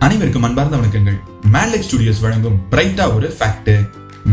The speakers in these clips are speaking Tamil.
அனைவருக்கும் அன்பார்ந்த வணக்கங்கள். மேட்லைஃப் ஸ்டுடியோஸ் வழங்கும் பிரைட்டா ஒரு ஃபேக்ட்.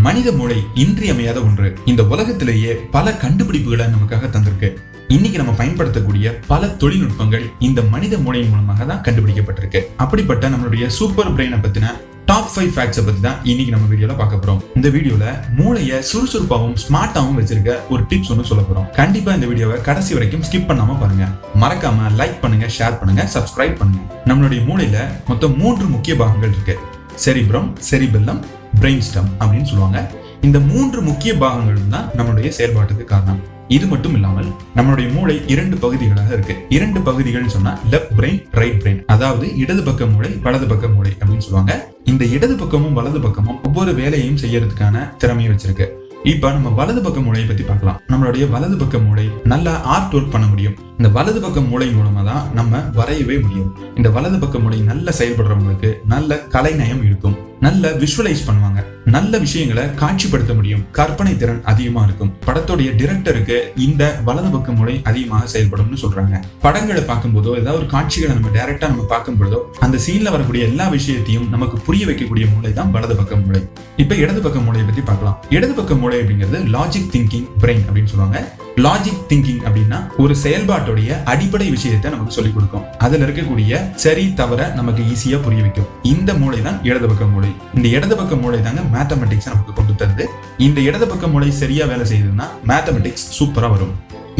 மனித மூளை இன்றியமையாத ஒன்று. இந்த உலகத்திலேயே பல கண்டுபிடிப்புகளை நமக்காக தந்திருக்கு. இன்னைக்கு நம்ம பயன்படுத்தக்கூடிய பல தொழில்நுட்பங்கள் இந்த மனித மூளையின் மூலமாக தான் கண்டுபிடிக்கப்பட்டிருக்கு. அப்படிப்பட்ட நம்மளுடைய சூப்பர் பிரெயினை பத்தின டாப் 5 ஃபேக்ட்ஸை பத்தி தான் இன்னைக்கு நம்ம வீடியோல பார்க்க போறோம். இந்த வீடியோல மூளையை சுறுசுறுப்பாகவும் ஸ்மார்ட்டாகவும் வச்சிருக்க ஒரு டிப்ஸ் ஒன்று சொல்ல போறோம். கண்டிப்பா இந்த வீடியோவை கடைசி வரைக்கும் ஸ்கிப் பண்ணாம பாருங்க. மறக்காம லைக் பண்ணுங்க, ஷேர் பண்ணுங்க, சப்ஸ்கிரைப் பண்ணுங்க. நம்மளுடைய மூளையில மொத்தம் 3 முக்கிய பாகங்கள் இருக்கு. செரிப்ரம், செரிபெல்லம், பிரெயின் ஸ்டெம் அப்படின்னு சொல்லுவாங்க. இந்த 3 முக்கிய பாகங்களும் தான் நம்மளுடைய செயல்பாட்டுக்கு காரணம். இது மட்டும் இல்லாமல் நம்மளுடைய மூளை 2 பகுதிகளாக இருக்கு. 2 பகுதிகள் சொன்னா லெஃப்ட் பிரெயின், ரைட் பிரெயின். அதாவது இடது பக்க மூளை, வலது பக்க மூளை அப்படின்னு சொல்லுவாங்க. இந்த இடது பக்கமும் வலது பக்கமும் ஒவ்வொரு வேலையையும் செய்யறதுக்கான திறமையை வச்சிருக்கு. இப்ப நம்ம வலது பக்க மூளையை பத்தி பார்க்கலாம். நம்மளுடைய வலது பக்க மூளை நல்லா ஆர்ட் ஒர்க் பண்ண முடியும். இந்த வலது பக்க மூளை மூலமா தான் நம்ம வரையவே முடியும். இந்த வலது பக்க மூளை நல்ல செயல்படுறவங்களுக்கு நல்ல கலைநயம் இருக்கும். நல்ல விஷுவலைஸ் பண்ணுவாங்க. நல்ல விஷயங்களை காட்சிப்படுத்த முடியும். கற்பனை திறன் அதிகமா இருக்கும். படத்துடைய டிரெக்டருக்கு இந்த வலது பக்க மூளை அதிகமாக செயல்படும்னு சொல்றாங்க. படங்களை பார்க்கும் போதோ ஏதாவது ஒரு காட்சிகளை நம்ம டைரக்டா நம்ம பார்க்கும் பொழுதோ அந்த சீன்ல வரக்கூடிய எல்லா விஷயத்தையும் நமக்கு புரிய வைக்கக்கூடிய மூளை தான் வலது பக்க மூளை. இப்ப இடது பக்க மூளையை பத்தி பார்க்கலாம். இடது பக்க மூளை அப்படிங்கிறது லாஜிக் திங்கிங் பிரெயின் அப்படின்னு சொல்லுவாங்க. லாஜிக் திங்கிங் அப்படின்னா ஒரு செயல்பாட்டுடைய அடிப்படை விஷயத்தை நமக்கு சொல்லிக் கொடுக்கும். அதுல இருக்கக்கூடிய சரி தவற நமக்கு ஈஸியா புரிய வைக்கும். இந்த மூளை தான் இடது பக்க மூளை. இந்த இடது பக்க மூளை தாங்க மேத்தமெட்டிக்ஸ் நமக்கு கொண்டு தருது. இந்த இடது பக்க மூளை சரியா வேலை செய்யுதுன்னா மேத்தமெட்டிக்ஸ் சூப்பரா வரும்.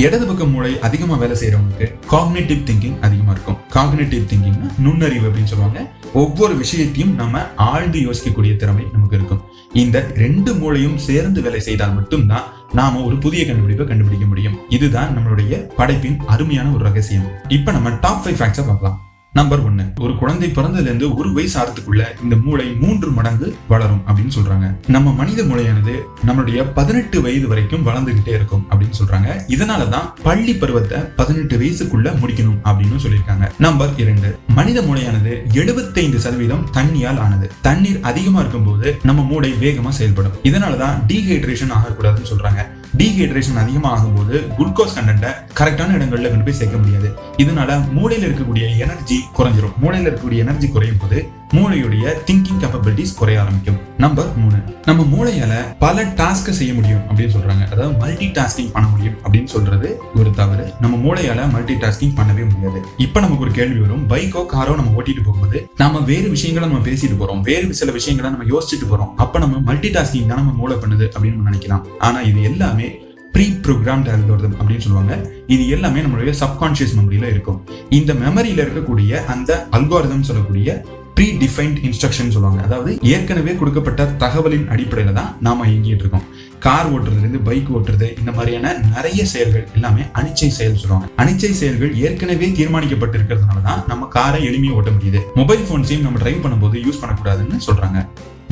இடது பக்க மூளை அதிகமா வேலை செய்யறவங்களுக்கு காக்னிட்டிவ் திங்கிங் அதிகமா இருக்கும். காக்னிட்டிவ் திங்கிங்னா நுண்ணறிவு அப்படின்னு சொல்லுவாங்க. ஒவ்வொரு விஷயத்தையும் நம்ம ஆழ்ந்து யோசிக்கக்கூடிய திறமை நமக்கு இருக்கும். இந்த 2 மூளையும் சேர்ந்து வேலை செய்தால் மட்டும்தான் நாம ஒரு புதிய கண்டுபிடிப்பை கண்டுபிடிக்க முடியும். இதுதான் நம்மளுடைய படைப்பின் அருமையான ஒரு ரகசியம். இப்ப நம்ம டாப் 5 ஃபேக்ட்ஸை பார்க்கலாம். நம்பர் 1, ஒரு குழந்தை பிறந்ததுல இருந்து 1 வயசு ஆறதுக்குள்ள இந்த மூளை 3 மடங்கு வளரும் அப்படின்னு சொல்றாங்க. நம்ம மனித மூளையானது நம்மளுடைய 18 வயது வரைக்கும் வளர்ந்துகிட்டே இருக்கும் அப்படின்னு சொல்றாங்க. இதனாலதான் பள்ளி பருவத்தை 18 வயசுக்குள்ள முடிக்கணும் அப்படின்னு சொல்லியிருக்காங்க. நம்பர் 2, மனித மூளையானது 75% தண்ணியால் ஆனது. தண்ணீர் அதிகமா இருக்கும் போது நம்ம மூளை வேகமா செயல்படும். இதனாலதான் டீஹைட்ரேஷன் ஆகக்கூடாதுன்னு சொல்றாங்க. டீஹைட்ரேஷன் அதிகமா ஆகும்போது குளுக்கோஸ் கண்டென்ட்டை கரெக்டான இடங்கள்ல கொண்டு போய் சேர்க்க முடியாது. இதனால மூளையில இருக்கக்கூடிய எனர்ஜி குறைஞ்சிரும். மூளையில இருக்கக்கூடிய எனர்ஜி குறையும் போது மூளையுடைய திங்கிங் கேப்பபிலிட்டிஸ் குறைய ஆரம்பிக்கும். நம்பர் 3, நம்ம மூளையால பல டாஸ்க் செய்ய முடியும் அப்படின்னு சொல்றாங்க. அதாவது மல்டி டாஸ்கிங் பண்ண முடியும் அப்படின்னு சொல்றது ஒரு தவறு. நம்ம மூளையால மல்டி டாஸ்கிங் பண்ணவே முடியாது. இப்ப நமக்கு ஒரு கேள்வி வரும். பைக்கோ காரோ நம்ம ஓட்டிட்டு போகும்போது நம்ம வேறு விஷயங்களை நம்ம பேசிட்டு போறோம், வேறு சில விஷயங்களை நம்ம யோசிச்சுட்டு போறோம். அப்ப நம்ம மல்டி டாஸ்கிங் தான் நம்ம மூளை பண்ணுது அப்படின்னு நினைக்கலாம். ஆனா இது எல்லாமே ப்ரீ ப்ரோக்ராம்ட் அல்காரிதம் அப்படின்னு சொல்லுவாங்க. இது எல்லாமே நம்மளுடைய சப்கான்ஷியஸ் மெமரியில இருக்கும். இந்த மெமரியில இருக்கக்கூடிய அந்த அல்காரிதம் சொல்லக்கூடிய ப்ரீ டிஃபைன்ட் இன்ஸ்ட்ரக்ஷன் சொல்லுவாங்க. அதாவது ஏற்கனவே கொடுக்கப்பட்ட தகவலின் அடிப்படையில தான் நாம இயங்கிட்டு இருக்கோம். கார் ஓட்டுறதுல இருந்து பைக் ஓட்டுறது இந்த மாதிரியான நிறைய செயல்கள் எல்லாமே அனிச்சை செயல் சொல்லுவாங்க. அனிச்சை செயல்கள் ஏற்கனவே தீர்மானிக்கப்பட்டு இருக்கிறதுனால தான் நம்ம காரை எளிமையா ஓட்ட முடியுது. மொபைல் போன்ஸையும் நம்ம டிரைவ் பண்ணும்போது யூஸ் பண்ணக்கூடாதுன்னு சொல்றாங்க.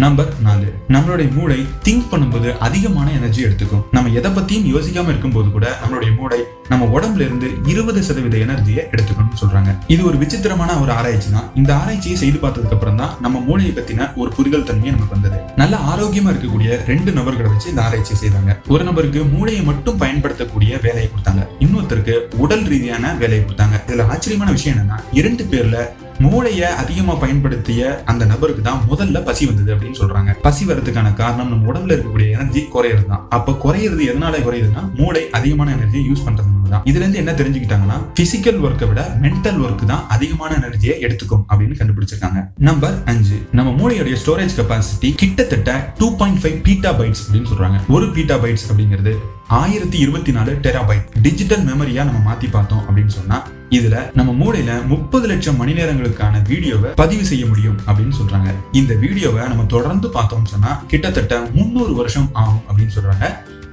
நம்பர் 4, நம்மளுடைய மூளை திங்க் பண்ணும்போது அதிகமான எனர்ஜி எடுத்துக்கும். நம்ம எதை பத்தியும் யோசிக்காம இருக்கும்போது கூட நம்மளுடைய மூளை நம்ம உடம்புல இருந்து 20% எனர்ஜியை எடுத்துக்கணும்னு சொல்றாங்க. இது ஒரு விசித்திரமான ஒரு ஆராய்ச்சி தான். இந்த ஆராய்ச்சியை செய்து பார்த்ததுக்கு அப்புறம் தான் நம்ம மூளையை பத்தின ஒரு புரிதல் தன்மையை நமக்கு வந்தது. நல்ல ஆரோக்கியமா இருக்கக்கூடிய 2 நபர்களை வச்சு இந்த ஆராய்ச்சி செய்தாங்க. ஒரு நபருக்கு மூளையை மட்டும் பயன்படுத்தக்கூடிய வேலையை கொடுத்தாங்க. இன்னொருத்தருக்கு உடல் ரீதியான வேலையை கொடுத்தாங்க. இதுல ஆச்சரியமான விஷயம் என்னன்னா 2 பேர்ல மூளையை அதிகமா பயன்படுத்திய அந்த நபருக்கு தான் முதல்ல பசி வந்தது அப்படின்னு சொல்றாங்க. பசி வரதுக்கான காரணம் நம்ம உடம்புல இருக்கக்கூடிய எனர்ஜி குறையிறது தான். அப்ப குறையிறது எதனால குறையுதுன்னா மூளை அதிகமான எனர்ஜியை யூஸ் பண்றதுனால தான். இதுல இருந்து என்ன தெரிஞ்சுக்கிட்டாங்கன்னா பிசிக்கல் ஒர்க்கை விட மென்டல் ஒர்க் தான் அதிகமான எனர்ஜியை எடுத்துக்கும் அப்படின்னு கண்டுபிடிச்சிருக்காங்க. நம்பர் 5, நம்ம மூளையுடைய ஸ்டோரேஜ் கெபாசிட்டி கிட்டத்தட்ட 2.5 பீட்டாபைட்ஸ் அப்படின்னு சொல்றாங்க. 1 பீட்டாபைட்ஸ் அப்படிங்கிறது 1024 டெராபைட் டிஜிட்டல் மெமரியா நம்ம மாத்தி பார்த்தோம் அப்படின்னு சொன்னா இதுல நம்ம மூளையில 30 லட்சம் மணி நேரங்களுக்கான வீடியோவை பதிவு செய்ய முடியும் அப்படின்னு சொல்றாங்க. இந்த வீடியோவை நம்ம தொடர்ந்து பார்த்தோம்னு சொன்னா கிட்டத்தட்ட 300 வருஷம் ஆகும் அப்படின்னு சொல்றாங்க.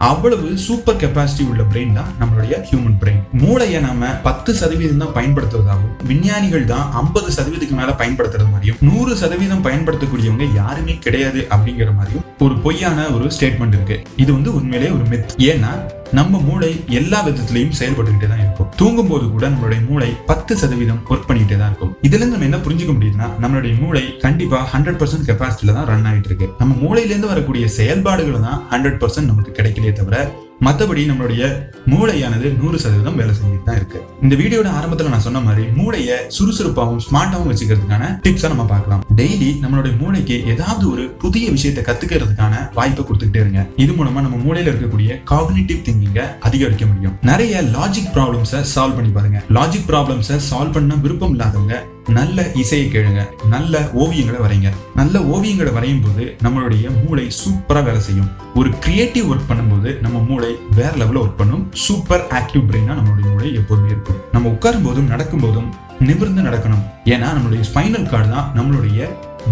அவ்வளவு சூப்பர் கெப்பாசிட்டி உள்ள பிரெயின் தான் நம்மளுடைய ஹியூமன் பிரெயின். மூளையை நாம 10% தான் பயன்படுத்துவதாகவும் விஞ்ஞானிகள் தான் 50% மேல பயன்படுத்துறது மாதிரியும் 100% பயன்படுத்தக்கூடியவங்க யாருமே கிடையாது அப்படிங்கிற மாதிரியும் ஒரு பொய்யான ஒரு ஸ்டேட்மெண்ட் இருக்கு. இது உண்மையிலே ஒரு மித். ஏன்னா நம்ம மூளை எல்லா விதத்திலையும் செயல்பட்டுக்கிட்டே தான் இருக்கும். தூங்கும் போது கூட நம்மளுடைய மூளை 10% ஒர்க் பண்ணிக்கிட்டே தான் இருக்கும். இதுல இருந்து நம்ம என்ன புரிஞ்சுக்க முடியுதுன்னா நம்மளுடைய மூளை கண்டிப்பா 100% கெப்பாசிட்டியில தான் ரன் ஆகிட்டு இருக்கு. நம்ம மூளையில இருந்து வரக்கூடிய செயல்பாடுகள் தான் 100% நமக்கு கிடைக்கலையே தவிர மற்றபடி நம்மளுடைய மூளையானது 100% வேலை செஞ்சுட்டு தான் இருக்கு. இந்த வீடியோட ஆரம்பத்துல நான் சொன்ன மாதிரி மூளையை சுறுசுறுப்பாகவும் ஸ்மார்ட்டாகவும் வச்சுக்கிறதுக்கான டிப்ஸை நம்ம பார்க்கலாம். டெய்லி நம்மளுடைய மூளைக்கு ஏதாவது ஒரு புதிய விஷயத்தை கத்துக்கிறதுக்கான வாய்ப்பை கொடுத்துக்கிட்டே இருங்க. இது மூலமா நம்ம மூளையில இருக்கக்கூடிய காக்னிட்டிவ் திங்கிங்கை அதிகரிக்க முடியும். நிறைய லாஜிக் ப்ராப்ளம்ஸை சால்வ் பண்ணி பாருங்க. லாஜிக் ப்ராப்ளம்ஸை சால்வ் பண்ண விருப்பம் இல்லாதவங்க நல்ல இசையை கேளுங்க, நல்ல ஓவியங்களை வரைங்க. நல்ல ஓவியங்களை வரையும் போது நம்மளுடைய மூளை சூப்பரா வேலை செய்யும். ஒரு கிரியேட்டிவ் ஒர்க் பண்ணும்போது நம்ம மூளை வேற லெவலில் ஒர்க் பண்ணும். சூப்பர் ஆக்டிவ் பிரெயினா நம்மளுடைய மூளை எப்போதுமே இருக்கும். நம்ம உட்காரும் போதும் நடக்கும் போதும் நிமிர்ந்து நடக்கணும். ஏன்னா நம்மளுடைய ஸ்பைனல் கார்டு தான் நம்மளுடைய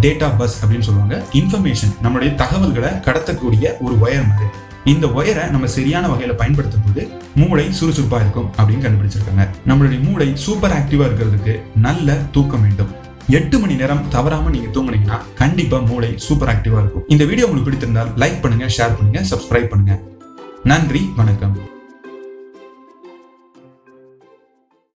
டேட்டா பஸ் அப்படின்னு சொல்லுவாங்க. இன்ஃபர்மேஷன், நம்மளுடைய தகவல்களை கடத்தக்கூடிய ஒரு ஒயர் மாதிரி. இந்த ஒயரை நம்ம சரியான வகையில பயன்படுத்தும் போது மூளை சுறுசுறுப்பா இருக்கும் அப்படின்னு கண்டுபிடிச்சிருக்காங்க. நம்மளுடைய மூளை சூப்பர் ஆக்டிவா இருக்கிறதுக்கு நல்ல தூக்கம் வேண்டும். 8 மணி நேரம் தவறாம நீங்க தூங்குனீங்கன்னா கண்டிப்பா மூளை சூப்பர் ஆக்டிவா இருக்கும். இந்த வீடியோ உங்களுக்கு பிடித்திருந்தால் லைக் பண்ணுங்க, ஷேர் பண்ணுங்க, சப்ஸ்கிரைப் பண்ணுங்க. நன்றி, வணக்கம்.